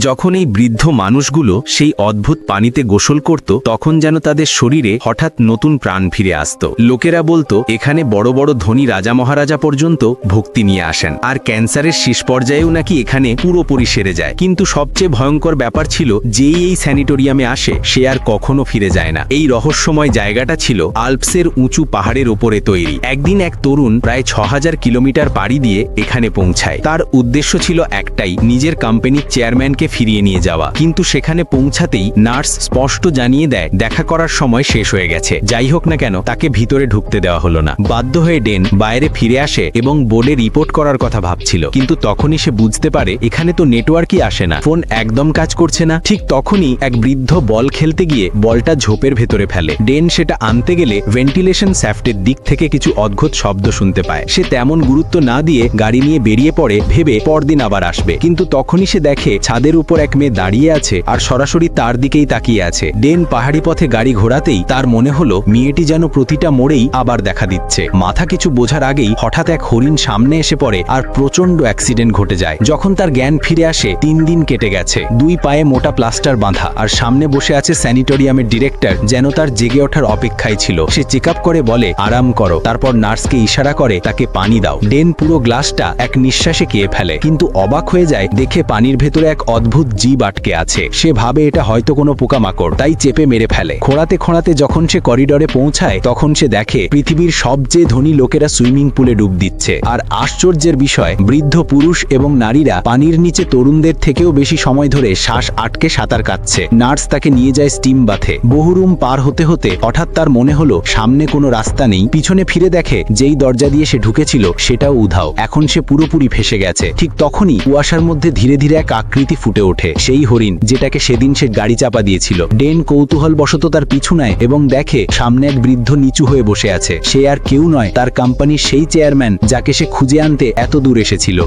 যখন এই বৃদ্ধ মানুষগুলো সেই অদ্ভুত পানিতে গোসল করত তখন যেন তাদের শরীরে হঠাৎ নতুন প্রাণ ফিরে আসত। লোকেরা বলতো এখানে বড় বড় ধনী রাজা মহারাজা পর্যন্ত ভক্তি নিয়ে আসেন, আর ক্যান্সারের শেষ পর্যায়েও নাকি এখানে পুরোপুরি সেরে যায়। কিন্তু সবচেয়ে ভয়ঙ্কর ব্যাপার ছিল, যেই এই স্যানিটোরিয়ামে আসে সে আর কখনো ফিরে যায় না। এই রহস্যময় জায়গাটা ছিল আল্পসের উঁচু পাহাড়ের ওপরে তৈরি। একদিন এক তরুণ প্রায় ৬,০০০ কিলোমিটার পাড়ি দিয়ে এখানে পৌঁছায়। তার উদ্দেশ্য ছিল একটাই, নিজের কোম্পানির চেয়ারম্যানকে ফিরিয়ে নিয়ে যাওয়া। কিন্তু সেখানে পৌঁছাতেই নার্স স্পষ্ট জানিয়ে দেয় দেখা করার সময় শেষ হয়ে গেছে। যাই হোক না কেন, তাকে ভিতরে ঢুকতে দেওয়া হলো না। বাধ্য হয়ে ডেন বাইরে ফিরে আসে এবং বোর্ডে রিপোর্ট করার কথা ভাবছিল। কিন্তু তখনই সে বুঝতে পারে এখানে তো নেটওয়ার্কই আসে না, ফোন একদম কাজ করছে না। ঠিক তখনই এক বৃদ্ধ বল খেলতে গিয়ে বলটা ঝোপের ভেতরে ফেলে। ডেন সেটা আনতে গেলে ভেন্টিলেশন শ্যাফটের দিক থেকে কিছু অদ্ভুত শব্দ শুনতে পায়। সে তেমন গুরুত্ব না দিয়ে গাড়ি নিয়ে বেরিয়ে পড়ে, ভেবে পরদিন আবার আসবে। কিন্তু তখনই সে দেখে ছাদের উপর এক মেয়ে দাঁড়িয়ে আছে আর সরাসরি তার দিকেই তাকিয়ে আছে। ডেন পাহাড়ি পথে গাড়ি ঘোরাতেই তার মনে হলো মেয়েটি যেন প্রতিটা মোড়েই আবার দেখা দিচ্ছে। মাথা কিছু বোঝার আগেই হঠাৎ এক হরিণ সামনে এসে পড়ে আর প্রচন্ড অ্যাক্সিডেন্ট ঘটে যায়। যখন তার জ্ঞান ফিরে আসে ৩ দিন কেটে গেছে। 2 পায়ে মোটা প্লাস্টার বাঁধা, আর সামনে বসে আছে স্যানিটোরিয়ামের ডিরেক্টর, যেন তার জেগে ওঠার অপেক্ষায় ছিল। সে চেক আপ করে বলে আরাম করো, তারপর নার্সকে ইশারা করে তাকে পানি দাও। ডেন পুরো গ্লাসটা এক নিঃশ্বাসে খেয়ে ফেলে, কিন্তু অবাক হয়ে যায় দেখে পানির ভেতরে এক অদ্ভুত জীব আটকে আছে। সে ভাবে এটা হয়তো কোনো পোকামাকড়, তাই চেপে মেরে ফেলে। খোঁড়াতে খোঁড়াতে যখন সে করিডরে পৌঁছায় তখন সে দেখে পৃথিবীর সবচেয়ে ধনী লোকেরা সুইমিং পুলে ডুব দিচ্ছে। আর আশ্চর্যের বিষয়, বৃদ্ধ পুরুষ এবং নারীরা পানির নিচে তরুণদের থেকেও বেশি সময় ধরে শ্বাস আটকে সাঁতার কাটছে। নার্স তাকে নিয়ে যায় স্টিম বাথে। বহু রুম পার হতে হতে হঠাৎ তার মনে হলো সামনে কোনো রাস্তা নেই। পিছনে ফিরে দেখে যেই দরজা দিয়ে সে ঢুকেছিল সেটাও উধাও। এখন সে পুরোপুরি ফেসে গেছে। ঠিক তখনই কুয়াশার মধ্যে ধীরে ধীরে এক আকৃতি ফুটে ওঠে, সেই হরিণ যেটাকে সেদিন সে গাড়ি চাপা দিয়েছিল। ডেন কৌতূহল বশত তার পিছু নেয় এবং দেখে সামনে এক বৃদ্ধ নিচু হয়ে বসে আছে। সে আর কেউ নয়, তার কোম্পানির সেই চেয়ারম্যান যাকে সে খুঁজে আনতে এত দূর এসেছিল।